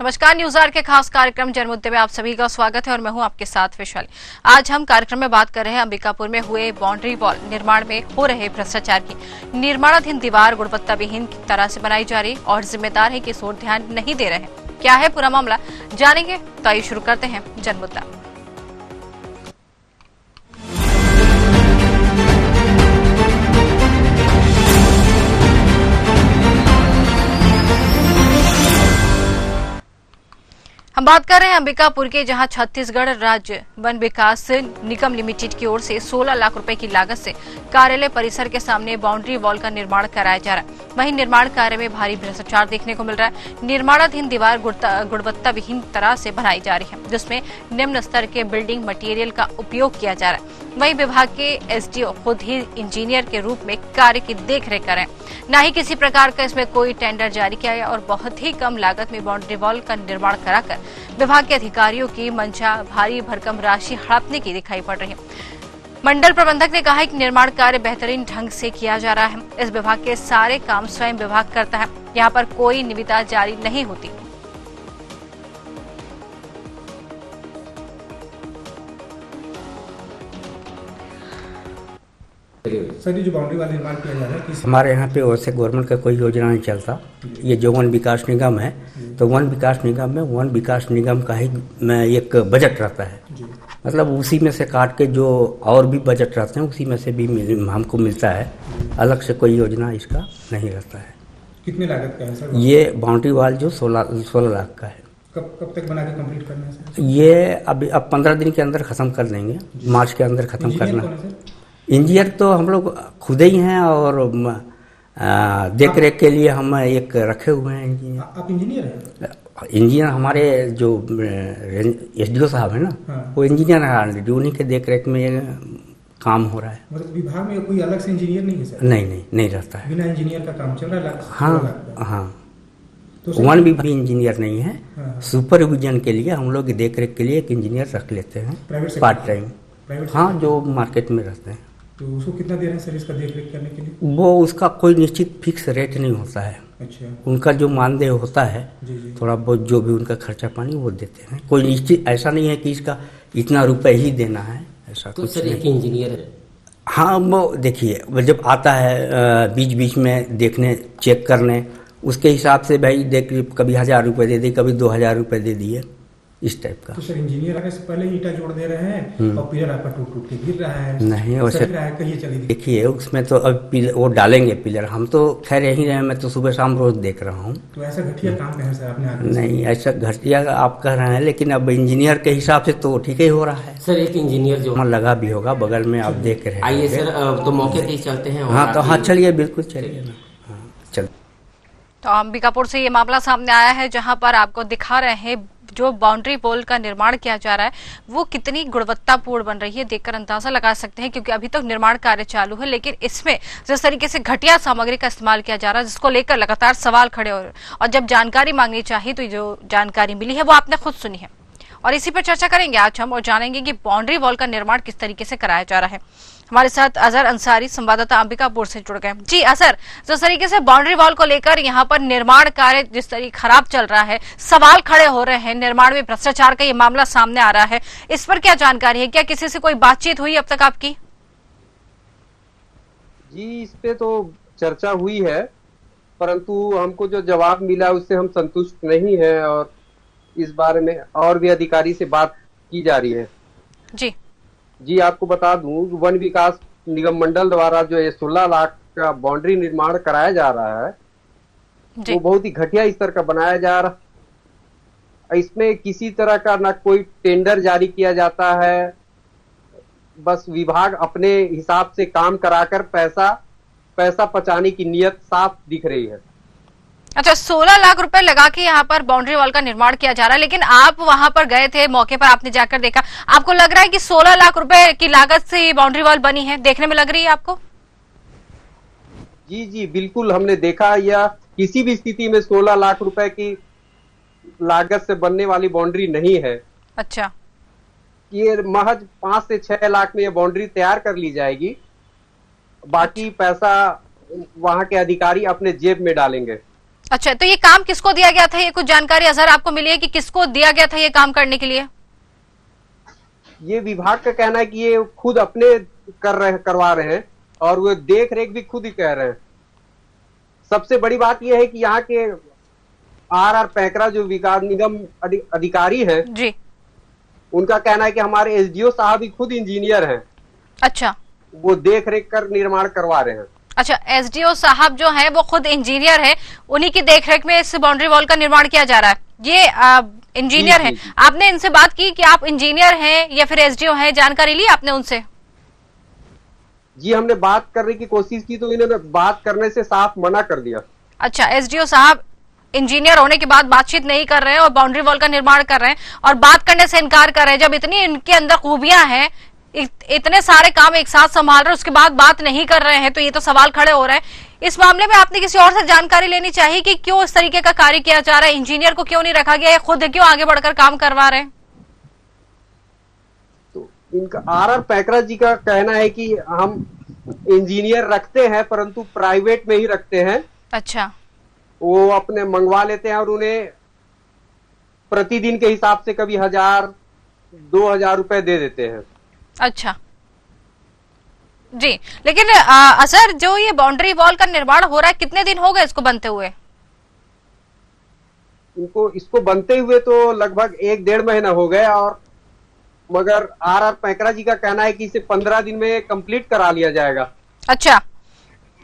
नमस्कार, news our के खास कार्यक्रम जनमुद्दे में आप सभी का स्वागत है और मैं हूं आपके साथ विशाल। आज हम कार्यक्रम में बात कर रहे हैं अंबिकापुर में हुए बाउंड्री वॉल निर्माण में हो रहे भ्रष्टाचार की। निर्माणाधीन दीवार गुणवत्ता विहीन तरह से बनाई जा रही और जिम्मेदार है कि इस ओर ध्यान नहीं दे रहे हैं। क्या है पूरा मामला, जानेंगे। तो आइए शुरू करते हैं जनमुद्दा। हम बात कर रहे हैं अंबिकापुर के, जहां छत्तीसगढ़ राज्य वन विकास निगम लिमिटेड की ओर से 16 लाख रुपए की लागत से कार्यालय परिसर के सामने बाउंड्री वॉल का निर्माण कराया जा रहा है। वहीं निर्माण कार्य में भारी भ्रष्टाचार देखने को मिल रहा है। निर्माणाधीन दीवार गुणवत्ता विहीन तरह से बनाई जा रही है, जिसमें निम्न स्तर के बिल्डिंग मटेरियल का उपयोग किया जा रहा है। वहीं विभाग के एसडीओ खुद ही इंजीनियर के रूप में कार्य की देखरेख कर रहे हैं। न ही किसी प्रकार का इसमें कोई टेंडर जारी किया गया और बहुत ही कम लागत में बाउंड्री वॉल का निर्माण कराकर विभाग के अधिकारियों की मंशा भारी भरकम राशि हड़पने की दिखाई पड़ रही है। मंडल प्रबंधक ने कहा है कि निर्माण कार्य बेहतरीन ढंग से किया जा रहा है। इस विभाग के सारे काम स्वयं विभाग करता है। यहाँ पर कोई निविदा जारी नहीं होती। सर, ये जो बाउंड्री वाला निर्माण किया जा रहा है हमारे यहाँ पे वैसे गवर्नमेंट का कोई योजना नहीं चलता। ये जो वन विकास निगम है, तो वन विकास निगम में वन विकास निगम का ही एक बजट रहता है। मतलब उसी में से काट के जो और भी बजट रहते हैं उसी में से भी हमको मिलता है। अलग से कोई योजना इसका नहीं रहता है। कितने लागत का है सर? ये बाउंड्री वाल जो 16 लाख का है। कब तक बना के कंप्लीट करना है सर? ये अब 15 दिन के अंदर खत्म कर देंगे। मार्च के अंदर खत्म करना है। इंजीनियर तो हम लोग खुद ही हैं और देख रेख के लिए हम एक रखे हुए हैं इंजीनियर। आप इंजीनियर हैं? इंजीनियर हमारे जो एसडीओ साहब है ना, हाँ। वो इंजीनियर है ऑलरेडी। उन्हीं के देख रेख में ये काम हो रहा है। मतलब विभाग में कोई अलग से इंजीनियर नहीं है सर? नहीं रहता है। बिना इंजीनियर का काम चल रहा है? हाँ। तो वन भी इंजीनियर नहीं है। हाँ। सुपरविजन के लिए हम लोग देख रेख के लिए एक इंजीनियर रख लेते हैं पार्ट टाइम। हाँ, जो मार्केट में रहते हैं। तो उसको कितना दे रहे हैं सर इसका देख रेख करने के लिए? वो उसका कोई निश्चित फिक्स रेट नहीं होता है। अच्छा। उनका जो मानदेय होता है, जी। थोड़ा बहुत जो भी उनका खर्चा पानी वो देते हैं। कोई निश्चित ऐसा नहीं है कि इसका इतना रुपए ही देना है, ऐसा तो कुछ सर नहीं। एक इंजीनियर है। हाँ, वो देखिए जब आता है बीच बीच में देखने चेक करने, उसके हिसाब से भाई देख कभी 1000 रुपये दे दिए, कभी 2000 रुपये दे दिए, इस टाइप का। तो सर इंजीनियर आने से पहले ईंटा जोड़ दे रहे हैं और पिलर आपका टूट के गिर रहा है? नहीं, वैसे कहिए चलिए। देखिए उसमें तो अब पिलर वो डालेंगे पिलर। हम तो खैर यहीं रहे, मैं तो सुबह शाम रोज देख रहा हूँ। तो ऐसा घटिया काम है सर आपने आगे? नहीं, ऐसा घटिया आप कह रहे हैं, लेकिन अब इंजीनियर के हिसाब से तो ठीक ही हो रहा है। सर एक इंजीनियर जो वहाँ लगा भी होगा बगल में, आप देख रहे हैं। आइए सर, तो मौके पे ही चलते हैं। हाँ, तो हाँ चलिए, बिल्कुल चलिए ना। हाँ चल। तो अंबिकापुर से ये मामला सामने आया है, जहां पर आपको दिखा रहे हैं जो बाउंड्री वॉल का निर्माण किया जा रहा है वो कितनी गुणवत्तापूर्ण बन रही है। देखकर अंदाजा लगा सकते हैं, क्योंकि अभी तक निर्माण कार्य चालू है, लेकिन इसमें जिस तरीके से घटिया सामग्री का इस्तेमाल किया जा रहा है, जिसको लेकर लगातार सवाल खड़े हो रहे हैं। और जब जानकारी मांगनी चाहिए तो जो जानकारी मिली है वो आपने खुद सुनी है, और इसी पर चर्चा करेंगे आज हम और जानेंगे कि बाउंड्री वॉल का निर्माण किस तरीके से कराया जा रहा है। हमारे साथ अजहर अंसारी संवाददाता अंबिकापुर से जुड़ गए। जी अजहर, जिस तरीके से बाउंड्री वॉल को लेकर यहाँ पर निर्माण कार्य जिस तरीके खराब चल रहा है, सवाल खड़े हो रहे हैं, निर्माण में भ्रष्टाचार का ये मामला सामने आ रहा है, इस पर क्या जानकारी है? क्या किसी से कोई बातचीत हुई अब तक आपकी? जी, इस पे तो चर्चा हुई है, परंतु हमको जो जवाब मिला उससे हम संतुष्ट नहीं है और इस बारे में और भी अधिकारी से बात की जा रही है। जी, आपको बता दूं, वन विकास निगम मंडल द्वारा जो ये 16 लाख का बाउंड्री निर्माण कराया जा रहा है वो बहुत ही घटिया स्तर का बनाया जा रहा है। इसमें किसी तरह का ना कोई टेंडर जारी किया जाता है, बस विभाग अपने हिसाब से काम कराकर पैसा पचाने की नियत साफ दिख रही है। अच्छा, 16 लाख रुपए लगा के यहाँ पर बाउंड्री वॉल का निर्माण किया जा रहा है, लेकिन आप वहां पर गए थे, मौके पर आपने जाकर देखा, आपको लग रहा है कि 16 लाख रुपए की लागत से ये बाउंड्री वॉल बनी है? देखने में लग रही है आपको? जी बिल्कुल, हमने देखा, या किसी भी स्थिति में 16 लाख रुपए की लागत से बनने वाली बाउंड्री नहीं है। अच्छा, ये महज 5 से 6 लाख में ये बाउंड्री तैयार कर ली जाएगी, बाकी पैसा वहां के अधिकारी अपने जेब में डालेंगे। अच्छा, तो ये काम किसको दिया गया था? ये कुछ जानकारी अजहर आपको मिली है कि किसको दिया गया था ये काम करने के लिए? ये विभाग का कहना है कि ये खुद अपने करवा रहे हैं और वो देख रेख भी खुद ही कह रहे हैं। सबसे बड़ी बात यह है कि यहाँ के आर पैकरा जो विकास निगम अधिकारी हैं जी, उनका कहना है कि हमारे एसडीओ साहब ही खुद इंजीनियर हैं। अच्छा, वो देख रेख कर निर्माण करवा रहे हैं। अच्छा, एसडीओ साहब जो है वो खुद इंजीनियर है, उन्हीं की देखरेख में इस बाउंड्री वॉल का निर्माण किया जा रहा है। ये इंजीनियर है। आपने इनसे बात की कि आप इंजीनियर हैं या फिर एसडीओ हैं? जानकारी ली आपने उनसे? जी, हमने बात करने की कोशिश की तो इन्होंने बात करने से साफ मना कर दिया। अच्छा, एसडीओ साहब इंजीनियर होने के बाद बातचीत नहीं कर रहे हैं और बाउंड्री वॉल का निर्माण कर रहे हैं और बात करने से इनकार कर रहे हैं। जब इतनी इनके अंदर खूबियां हैं, इतने सारे काम एक साथ संभाल रहे, उसके बाद बात नहीं कर रहे हैं, तो ये तो सवाल खड़े हो रहे हैं। इस मामले में आपने किसी और से जानकारी लेनी चाहिए कि क्यों इस तरीके का कार्य किया जा रहा है, इंजीनियर को क्यों नहीं रखा गया, खुद क्यों आगे बढ़कर काम करवा रहे हैं? तो इनका आर पैकरा जी का कहना है कि हम इंजीनियर रखते हैं परंतु प्राइवेट में ही रखते हैं। अच्छा, वो अपने मंगवा लेते हैं और उन्हें प्रतिदिन के हिसाब से कभी 1000-2000 रुपए दे देते हैं। अच्छा जी, लेकिन असर जो ये बाउंड्री वॉल का निर्माण हो रहा है, कितने दिन हो गए इसको बनते हुए? इसको बनते हुए तो लगभग 1-1.5 महीना हो गए और मगर आर पैकरा जी का कहना है कि इसे 15 दिन में कंप्लीट करा लिया जाएगा। अच्छा,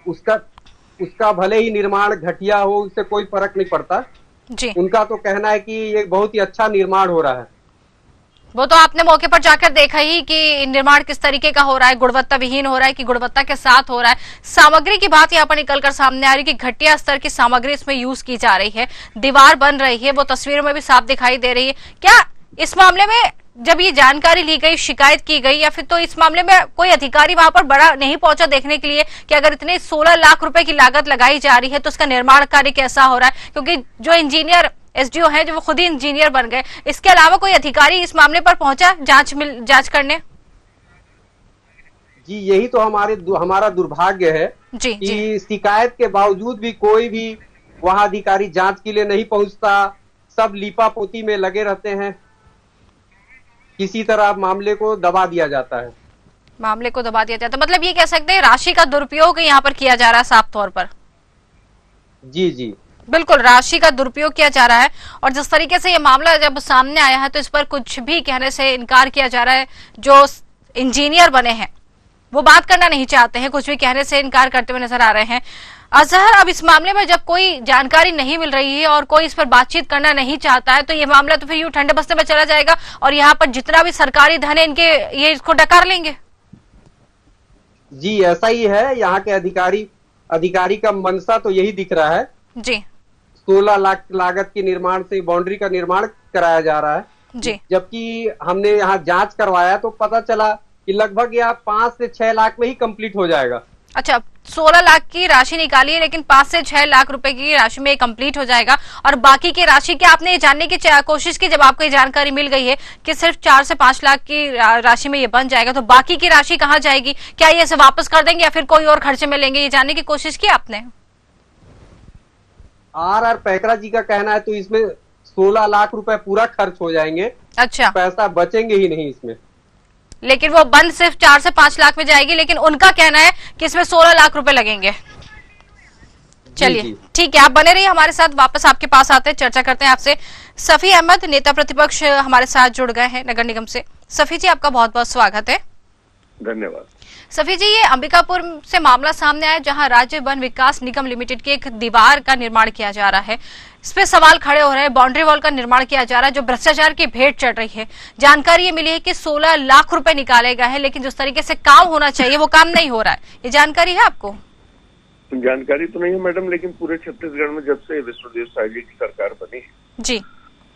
उसका भले ही निर्माण घटिया हो, उससे कोई फर्क नहीं पड़ता जी। उनका तो कहना है कि ये बहुत ही अच्छा निर्माण हो रहा है। वो तो आपने मौके पर जाकर देखा ही कि निर्माण किस तरीके का हो रहा है, गुणवत्ता विहीन हो रहा है कि गुणवत्ता के साथ हो रहा है। सामग्री की बात यहाँ पर निकलकर सामने आ रही है कि घटिया स्तर की सामग्री इसमें यूज की जा रही है, दीवार बन रही है, वो तस्वीरों में भी साफ दिखाई दे रही है। क्या इस मामले में जब ये जानकारी ली गई, शिकायत की गई, या फिर तो इस मामले में कोई अधिकारी वहां पर बड़ा नहीं पहुंचा देखने के लिए कि अगर इतने 16 लाख रुपए की लागत लगाई जा रही है तो उसका निर्माण कार्य कैसा हो रहा है? क्योंकि जो इंजीनियर एसडीओ है, जो वो खुद ही इंजीनियर बन गए, इसके अलावा कोई अधिकारी इस मामले पर पहुंचा जांच करने? जी, यही तो हमारा दुर्भाग्य है जी, कि जी। शिकायत के बावजूद भी कोई भी वहां अधिकारी जांच के लिए नहीं पहुंचता। सब लीपापोती में लगे रहते हैं, किसी तरह मामले को दबा दिया जाता है। मामले को दबा दिया जाता है, मतलब ये कह सकते हैं राशि का दुरुपयोग यहाँ पर किया जा रहा है साफ तौर पर। जी जी, बिल्कुल, राशि का दुरुपयोग किया जा रहा है। और जिस तरीके से ये मामला जब सामने आया है तो इस पर कुछ भी कहने से इनकार किया जा रहा है। जो इंजीनियर बने हैं वो बात करना नहीं चाहते हैं, कुछ भी कहने से इनकार करते हुए नजर आ रहे हैं। अजहर, अब इस मामले में जब कोई जानकारी नहीं मिल रही है और कोई इस पर बातचीत करना नहीं चाहता है तो ये मामला तो फिर यूं ठंडे बस्ते में चला जाएगा और यहाँ पर जितना भी सरकारी धन है इनके ये इसको डकार लेंगे। जी, ऐसा ही है। यहाँ के अधिकारी का मंशा तो यही दिख रहा है जी। 16 लाख लागत के निर्माण से बाउंड्री का निर्माण कराया जा रहा है जी, जबकि हमने यहाँ जांच करवाया तो पता चला कि लगभग यह 5 से 6 लाख में ही कंप्लीट हो जाएगा। अच्छा, 16 लाख की राशि निकाली है लेकिन 5 से 6 लाख रुपए की राशि में कंप्लीट हो जाएगा। और बाकी की राशि क्या आपने ये जानने की कोशिश की, जब आपको ये जानकारी मिल गई है कि सिर्फ 4 से 5 लाख की राशि में ये बन जाएगा, तो बाकी की राशि कहाँ जाएगी? क्या ये इसे वापस कर देंगे या फिर कोई और खर्चे में लेंगे? ये जानने की कोशिश की आपने? आर पैकरा जी का कहना है तो इसमें 16 लाख रुपए पूरा खर्च हो जाएंगे। अच्छा, पैसा बचेंगे ही नहीं इसमें। लेकिन वो बंद सिर्फ 4 से 5 लाख में जाएगी, लेकिन उनका कहना है कि इसमें 16 लाख रुपए लगेंगे। चलिए ठीक है, आप बने रहिए हमारे साथ, वापस आपके पास आते हैं, चर्चा करते हैं आपसे। सफी अहमद, नेता प्रतिपक्ष, हमारे साथ जुड़ गए हैं नगर निगम से। सफी जी, आपका बहुत बहुत स्वागत है। धन्यवाद। सफी जी, ये अंबिकापुर से मामला सामने आया जहां राज्य वन विकास निगम लिमिटेड की एक दीवार का निर्माण किया जा रहा है। इस पे सवाल खड़े हो रहे हैं, बाउंड्री वॉल का निर्माण किया जा रहा है जो भ्रष्टाचार की भेंट चढ़ रही है। जानकारी ये मिली है कि 16 लाख रुपए निकाले गए हैं, लेकिन जिस तरीके से काम होना चाहिए वो काम नहीं हो रहा है। ये जानकारी है आपको? जानकारी तो नहीं है मैडम, लेकिन पूरे छत्तीसगढ़ में जब से विष्णुदेव साय जी की सरकार बनी जी,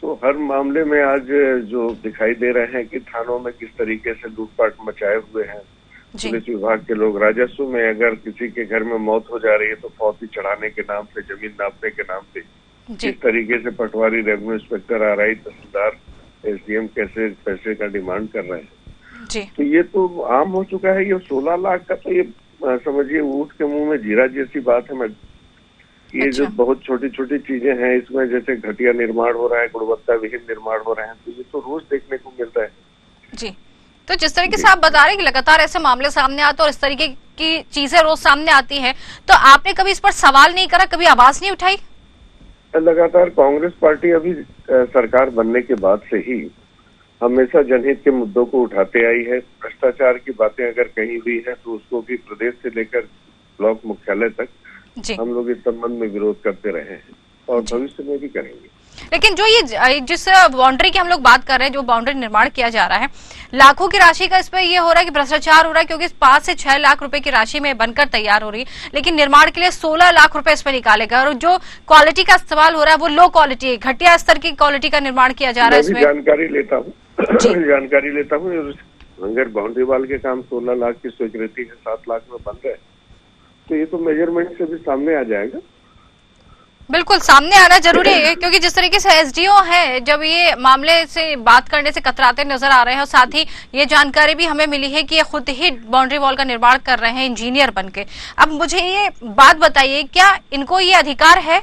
तो हर मामले में आज जो दिखाई दे रहे हैं कि थानों में किस तरीके से लूटपाट मचाए हुए हैं पुलिस विभाग के लोग। राजस्व में अगर किसी के घर में मौत हो जा रही है तो फौती चढ़ाने के नाम पे, जमीन नापने के नाम पे किस तरीके से पटवारी, रेवेन्यू इंस्पेक्टर, आरआई, तहसीलदार, एसडीएम कैसे पैसे का डिमांड कर रहे हैं जी। तो ये तो आम हो चुका है। ये 16 लाख का तो ये समझिए ऊँट के मुंह में जीरा जैसी बात है मैडम। ये जो बहुत छोटी छोटी चीजें हैं इसमें, जैसे घटिया निर्माण हो रहा है, गुणवत्ता विहीन निर्माण हो रहे हैं, तो ये तो रोज देखने को मिलता है जी। तो जिस तरीके से आप बता रहे हैं कि लगातार ऐसे मामले सामने आते हैं और इस तरीके की चीजें रोज सामने आती है, तो आपने कभी इस पर सवाल नहीं करा, कभी आवाज नहीं उठाई? लगातार कांग्रेस पार्टी अभी सरकार बनने के बाद से ही हमेशा जनहित के मुद्दों को उठाते आई है। भ्रष्टाचार की बातें अगर कहीं हुई है तो उसको भी प्रदेश से लेकर ब्लॉक मुख्यालय तक जी। हम लोग इस संबंध में विरोध करते रहे हैं और भविष्य में भी करेंगे। लेकिन जो ये जिस बाउंड्री की हम लोग बात कर रहे हैं, जो बाउंड्री निर्माण किया जा रहा है, लाखों की राशि का इस पे ये हो रहा है कि भ्रष्टाचार हो रहा है, क्योंकि 5 से 6 लाख रुपए की राशि में बनकर तैयार हो रही है, लेकिन निर्माण के लिए 16 लाख रुपए इस पे निकाले गए और जो क्वालिटी का इस्तेमाल हो रहा है वो लो क्वालिटी है, घटिया स्तर की क्वालिटी का निर्माण किया जा रहा है इसमें। जानकारी लेता हूँ अगर बाउंड्री वाल के काम 16 लाख की स्वीकृति है, 7 लाख में बन रहे हैं, तो ये तो मेजरमेंट से भी सामने आ जाएगा। बिल्कुल सामने आना जरूरी है, क्योंकि जिस तरीके से एसडीओ है जब ये मामले से बात करने से कतराते नजर आ रहे हैं, और साथ ही ये जानकारी भी हमें मिली है कि ये खुद ही बाउंड्री वॉल का निर्माण कर रहे हैं इंजीनियर बनके। अब मुझे ये बात बताइए, क्या इनको ये अधिकार है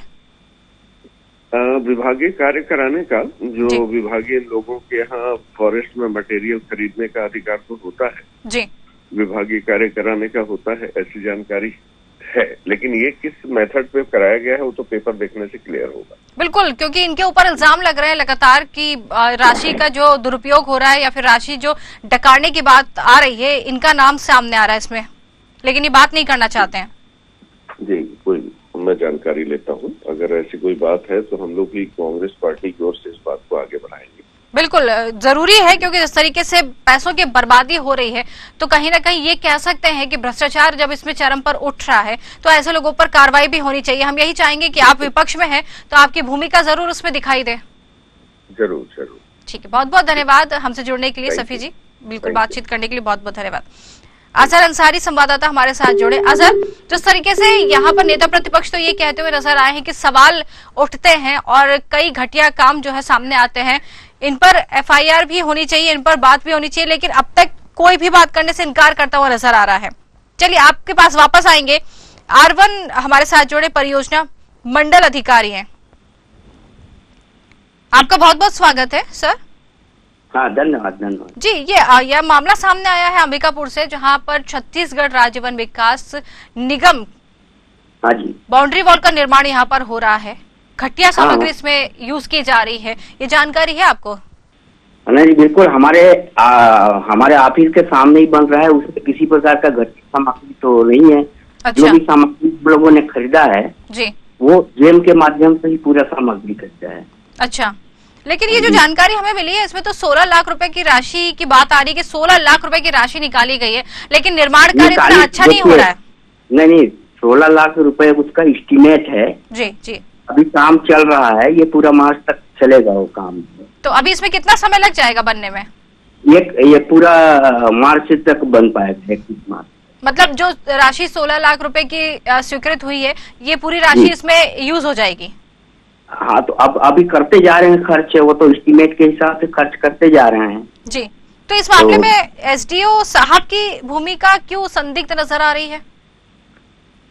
विभागीय कार्य कराने का? जो विभागीय लोगों के यहाँ फॉरेस्ट में मटेरियल खरीदने का अधिकार तो होता है जी, विभागीय कार्य कराने का होता है, ऐसी जानकारी है, लेकिन ये किस मेथड पे कराया गया है वो तो पेपर देखने से क्लियर होगा। बिल्कुल, क्योंकि इनके ऊपर इल्जाम लग रहे हैं लगातार कि राशि का जो दुरुपयोग हो रहा है या फिर राशि जो डकारने की बात आ रही है, इनका नाम सामने आ रहा है इसमें, लेकिन ये बात नहीं करना चाहते हैं। जी, कोई मैं जानकारी लेता हूँ, अगर ऐसी कोई बात है तो हम लोग भी कांग्रेस पार्टी की ओर से इस बात को आगे बढ़ाएंगे। बिल्कुल जरूरी है, क्योंकि जिस तरीके से पैसों की बर्बादी हो रही है, तो कहीं ना कहीं ये कह सकते हैं कि भ्रष्टाचार जब इसमें चरम पर उठ रहा है तो ऐसे लोगों पर कार्रवाई भी होनी चाहिए। हम यही चाहेंगे कि आप विपक्ष में हैं तो आपकी भूमिका जरूर उसमें दिखाई दे। जरूर जरूर। ठीक है, बहुत बहुत धन्यवाद हमसे जुड़ने के लिए सफी जी, बिल्कुल बातचीत करने के लिए बहुत बहुत धन्यवाद। अजहर अंसारी संवाददाता हमारे साथ जुड़े। अजहर, जिस तरीके से यहाँ पर नेता प्रतिपक्ष तो ये कहते हुए नजर आए हैं कि सवाल उठते हैं और कई घटिया काम जो है सामने आते हैं, इन पर एफआईआर भी होनी चाहिए, इन पर बात भी होनी चाहिए, लेकिन अब तक कोई भी बात करने से इनकार करता हुआ नजर आ रहा है। चलिए आपके पास वापस आएंगे। R1 हमारे साथ जुड़े परियोजना मंडल अधिकारी हैं, आपका बहुत बहुत स्वागत है सर। हाँ, धन्यवाद धन्यवाद जी। यह मामला सामने आया है अंबिकापुर से, जहां पर छत्तीसगढ़ राज्य वन विकास निगम हाँ जी बाउंड्री वॉल का निर्माण यहां पर हो रहा है, घटिया सामग्री इसमें यूज की जा रही है, ये जानकारी है आपको? नहीं, बिल्कुल हमारे ऑफिस के सामने ही बन रहा है, उसमें किसी प्रकार का घटिया सामग्री तो नहीं है। अच्छा। जो भी सामग्री लोगों ने खरीदा है जी, वो जेम के माध्यम से ही पूरा सामग्री खरीदा है। अच्छा, लेकिन ये जो जानकारी हमें मिली है इसमें तो 16 लाख रुपए की राशि की बात आ रही है कि 16 लाख रुपए की राशि निकाली गई है, लेकिन निर्माण कार्य इतना अच्छा नहीं हो रहा है। नहीं, 16 लाख रुपए उसका एस्टीमेट है। जी जी, अभी काम चल रहा है, ये पूरा मार्च तक चलेगा वो काम। तो अभी इसमें कितना समय लग जाएगा बनने में? ये पूरा मार्च तक बन पाएगा, 21 मार्च। मतलब जो राशि 16 लाख रुपए की स्वीकृत हुई है, ये पूरी राशि इसमें यूज हो जाएगी? हाँ, तो अब अभी करते जा रहे हैं खर्च, वो तो एस्टीमेट के हिसाब से खर्च करते जा रहे हैं जी। तो इस मामले में एसडीओ साहब की भूमिका क्यों संदिग्ध नजर आ रही है?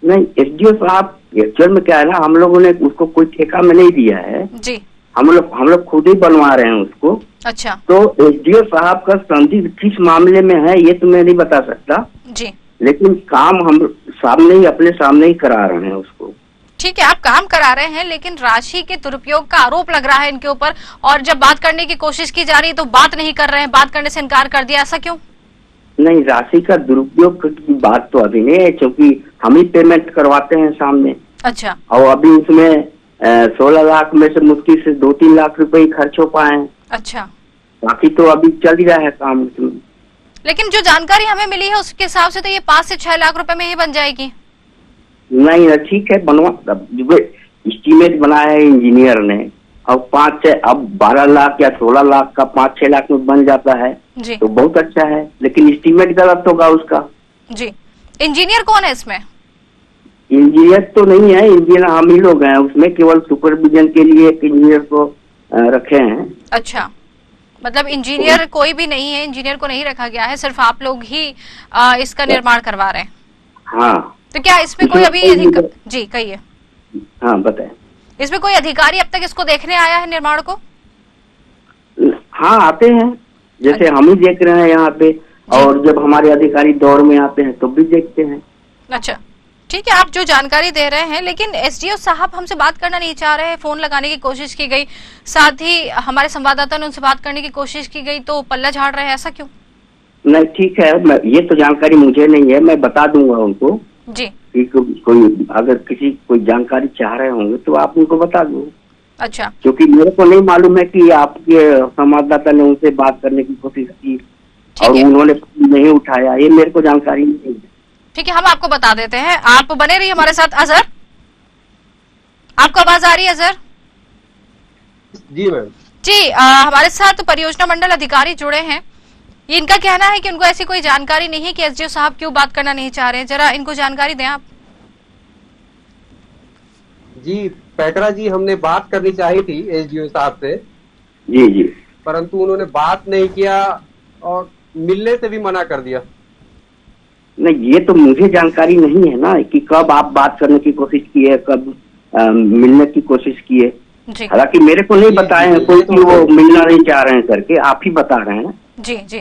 नहीं, एसडीओ साहब एक्चुअल में क्या है ना, हम लोगों ने उसको कोई ठेका में नहीं दिया है जी, हम लोग खुद ही बनवा रहे हैं उसको। अच्छा, तो एसडीओ साहब का संदिग्ध किस मामले में है ये तो मैं नहीं बता सकता जी, लेकिन काम हम अपने सामने ही करा रहे हैं उसको। ठीक है, आप काम करा रहे हैं, लेकिन राशि के दुरुपयोग का आरोप लग रहा है इनके ऊपर, और जब बात करने की कोशिश की जा रही है तो बात नहीं कर रहे हैं, बात करने से इनकार कर दिया, ऐसा क्यों? नहीं, राशि का दुरुपयोग की बात तो अभी नहीं है, क्योंकि हम ही पेमेंट करवाते हैं सामने। अच्छा, और अभी उसमें 16 लाख में से मुश्किल से 2-3 लाख रुपए ही खर्च हो पाए हैं। अच्छा, बाकी तो अभी चल ही रहा है काम उसमें। लेकिन जो जानकारी हमें मिली है उसके हिसाब से तो ये 5 से 6 लाख रुपए में ही बन जाएगी। नहीं, ठीक है, एस्टीमेट बनाया है इंजीनियर ने, अब 12 लाख या 16 लाख का 5-6 लाख में बन जाता है जी, तो बहुत अच्छा है, लेकिन एस्टीमेट गलत होगा उसका। जी। इंजीनियर कौन है इसमें? इंजीनियर तो नहीं है, इंजीनियर हम ही लोग हैं, उसमें केवल सुपरविजन के लिए एक इंजीनियर को रखे हैं। अच्छा, मतलब इंजीनियर कोई भी नहीं है, इंजीनियर को नहीं रखा गया है, सिर्फ आप लोग ही इसका निर्माण करवा रहे हैं। हाँ। तो क्या इसमें कोई अभी जी कहिए। हाँ बताएं। इसमें कोई अधिकारी अब तक इसको देखने आया है, निर्माण को? हाँ आते हैं, जैसे हम ही देख रहे हैं यहाँ पे, और जब हमारे अधिकारी दौर में आते हैं तो भी देखते हैं। अच्छा ठीक है, आप जो जानकारी दे रहे हैं, लेकिन एसडीओ साहब हमसे बात करना नहीं चाह रहे हैं। फोन लगाने की कोशिश की गई, साथ ही हमारे संवाददाता ने उनसे बात करने की कोशिश की गई तो पल्ला झाड़ रहे हैं, ऐसा क्यों? नहीं ठीक है, ये तो जानकारी मुझे नहीं है, मैं बता दूंगा उनको जी कि कोई अगर कोई जानकारी चाह रहे होंगे तो आप उनको बता दो। अच्छा, क्योंकि मेरे को नहीं मालूम है कि आपके संवाददाता ने उनसे बात करने की कोशिश की और उन्होंने नहीं उठाया, ये मेरे को जानकारी नहीं है। ठीक है, हम आपको बता देते हैं, आप बने रहिए हमारे साथ। अजहर, आपको आवाज आ रही है अजहर? जी मैम। जी हमारे साथ परियोजना मंडल अधिकारी जुड़े हैं। ये इनका कहना है कि उनको ऐसी कोई जानकारी नहीं है कि एसडीओ साहब क्यों बात करना नहीं चाह रहे हैं। जरा इनको जानकारी दें आप। जी पेटरा जी, हमने बात करनी चाहिए थी एसडीओ साहब से। जी जी। परंतु उन्होंने बात नहीं किया और मिलने से भी मना कर दिया। नहीं, ये तो मुझे जानकारी नहीं है ना कि कब आप बात करने की कोशिश की है, कब मिलने की कोशिश की है। हालांकि मेरे को नहीं बताए हैं कोई कि वो मिलना नहीं चाह रहे हैं करके, आप ही बता रहे हैं। जी जी,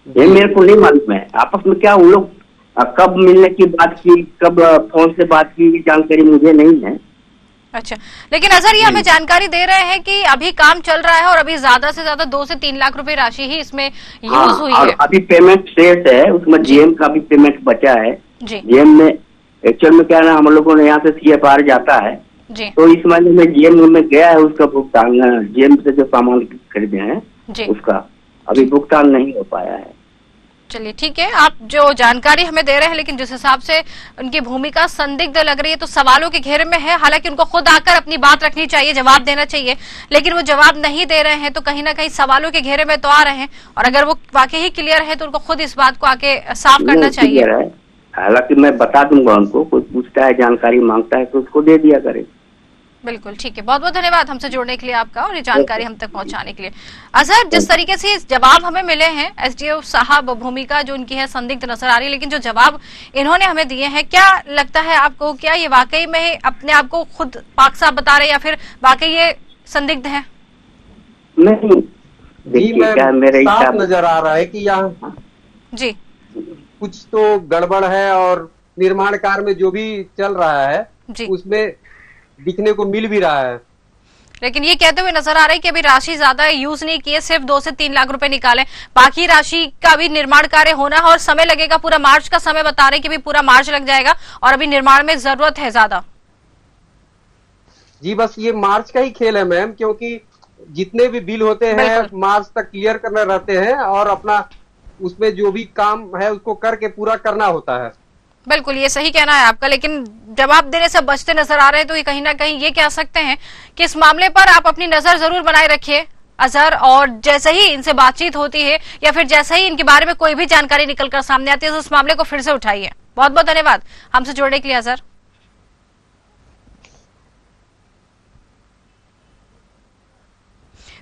ये मेरे को नहीं मालूम है आपस में क्या उन लोग कब मिलने की बात की, कब फोन से बात की, जानकारी मुझे नहीं है। अच्छा, लेकिन अजहर ये हमें जानकारी दे रहे हैं कि अभी काम चल रहा है और अभी ज्यादा से ज्यादा 2 से 3 लाख रुपए राशि ही इसमें यूज हुई है। अभी पेमेंट शेष है, उसमें जीएम का भी पेमेंट बचा है। जीएम में एक्चुअल में क्या है ना, हम लोगों ने यहाँ से सीएफआर जाता है तो इस महीने में जीएम में गया है, उसका भुगतान जीएम से जो सामान खरीदे हैं उसका अभी भुगतान नहीं हो पाया है। चलिए ठीक है, आप जो जानकारी हमें दे रहे हैं, लेकिन जिस हिसाब से उनकी भूमिका संदिग्ध लग रही है तो सवालों के घेरे में है। हालांकि उनको खुद आकर अपनी बात रखनी चाहिए, जवाब देना चाहिए, लेकिन वो जवाब नहीं दे रहे हैं तो कहीं ना कहीं सवालों के घेरे में तो आ रहे हैं। और अगर वो वाकई ही क्लियर है तो उनको खुद इस बात को आके साफ करना चाहिए। हालांकि मैं बता दूंगा उनको, कोई पूछता है जानकारी मांगता है तो उसको दे दिया करे। बिल्कुल ठीक है, बहुत बहुत धन्यवाद हमसे जुड़ने के लिए आपका और ये जानकारी हम तक पहुंचाने के लिए। अजहर, जिस तरीके से जवाब हमें मिले हैं, एसडीओ साहब भूमिका जो उनकी है संदिग्ध नजर आ रही है, लेकिन जो जवाब इन्होंने हमें दिए हैं, क्या लगता है आपको, क्या ये वाकई में अपने आप को खुद पाक साफ बता रहे हैं या फिर वाकई ये संदिग्ध है? नहीं, देखिए क्या मेरे साफ नजर आ रहा है कि यहाँ जी कुछ तो गड़बड़ है और निर्माण कार्य में जो भी चल रहा है उसमें दिखने को मिल भी रहा है। लेकिन ये कहते हुए नजर आ रहा है कि अभी राशि ज्यादा यूज नहीं की है, सिर्फ 2 से 3 लाख रुपए निकाले, बाकी राशि का भी निर्माण कार्य होना है और समय लगेगा। पूरा मार्च का समय बता रहे हैं कि भी पूरा मार्च लग जाएगा और अभी निर्माण में जरूरत है ज्यादा। जी बस ये मार्च का ही खेल है मैम, क्योंकि जितने भी बिल होते हैं मार्च तक क्लियर करने रहते हैं और अपना उसमें जो भी काम है उसको करके पूरा करना होता है। बिल्कुल, ये सही कहना है आपका, लेकिन जवाब देने से बचते नजर आ रहे हैं तो ये कहीं ना कहीं ये कह सकते हैं कि इस मामले पर आप अपनी नजर जरूर बनाए रखिए अजहर, और जैसे ही इनसे बातचीत होती है या फिर जैसे ही इनके बारे में कोई भी जानकारी निकलकर सामने आती है तो उस मामले को फिर से उठाइए। बहुत बहुत धन्यवाद हमसे जुड़ने के लिए अजहर।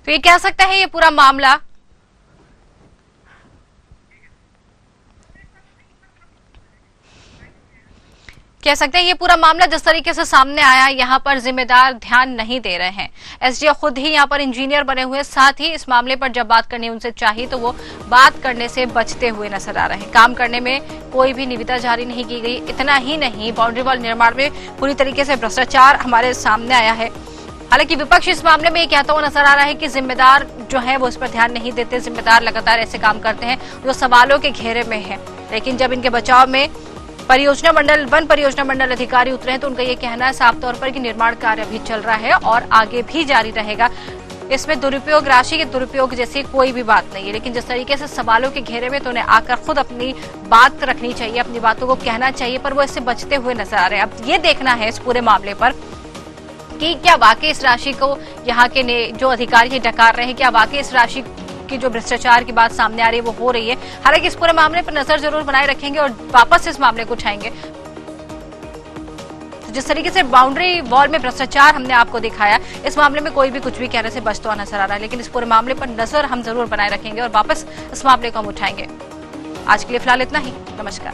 तो ये कह सकते हैं ये पूरा मामला जिस तरीके से सामने आया, यहाँ पर जिम्मेदार ध्यान नहीं दे रहे हैं। एसडीओ खुद ही यहाँ पर इंजीनियर बने हुए, साथ ही इस मामले पर जब बात करनी उनसे चाहिए तो वो बात करने से बचते हुए नजर आ रहे हैं। काम करने में कोई भी निविदा जारी नहीं की गई। इतना ही नहीं, बाउंड्री वॉल निर्माण में पूरी तरीके से भ्रष्टाचार हमारे सामने आया है। हालांकि विपक्ष इस मामले में ये कहता हुआ नजर आ रहा है कि जिम्मेदार जो है वो इस पर ध्यान नहीं देते, जिम्मेदार लगातार ऐसे काम करते हैं जो सवालों के घेरे में है। लेकिन जब इनके बचाव में वन परियोजना मंडल अधिकारी उतरे हैं तो उनका ये कहना है साफ तौर पर कि निर्माण कार्य भी चल रहा है और आगे भी जारी रहेगा। इसमें दुरुपयोग, राशि के दुरुपयोग जैसी कोई भी बात नहीं है। लेकिन जिस तरीके से सवालों के घेरे में तो उन्हें आकर खुद अपनी बात रखनी चाहिए, अपनी बातों को कहना चाहिए, पर वो इससे बचते हुए नजर आ रहे हैं। अब ये देखना है इस पूरे मामले पर कि क्या वाकई इस राशि को यहाँ के जो अधिकारी डकार रहे हैं, क्या वाकई इस राशि की जो भ्रष्टाचार की बात सामने आ रही है वो हो रही है। हालांकि इस पूरे मामले पर नजर जरूर बनाए रखेंगे और वापस इस मामले को उठाएंगे। तो जिस तरीके से बाउंड्री वॉल में भ्रष्टाचार हमने आपको दिखाया, इस मामले में कोई भी कुछ भी कहने से बचता हुआ नजर आ रहा है, लेकिन इस पूरे मामले पर नजर हम जरूर बनाए रखेंगे और वापस इस मामले को हम उठाएंगे। आज के लिए फिलहाल इतना ही। नमस्कार।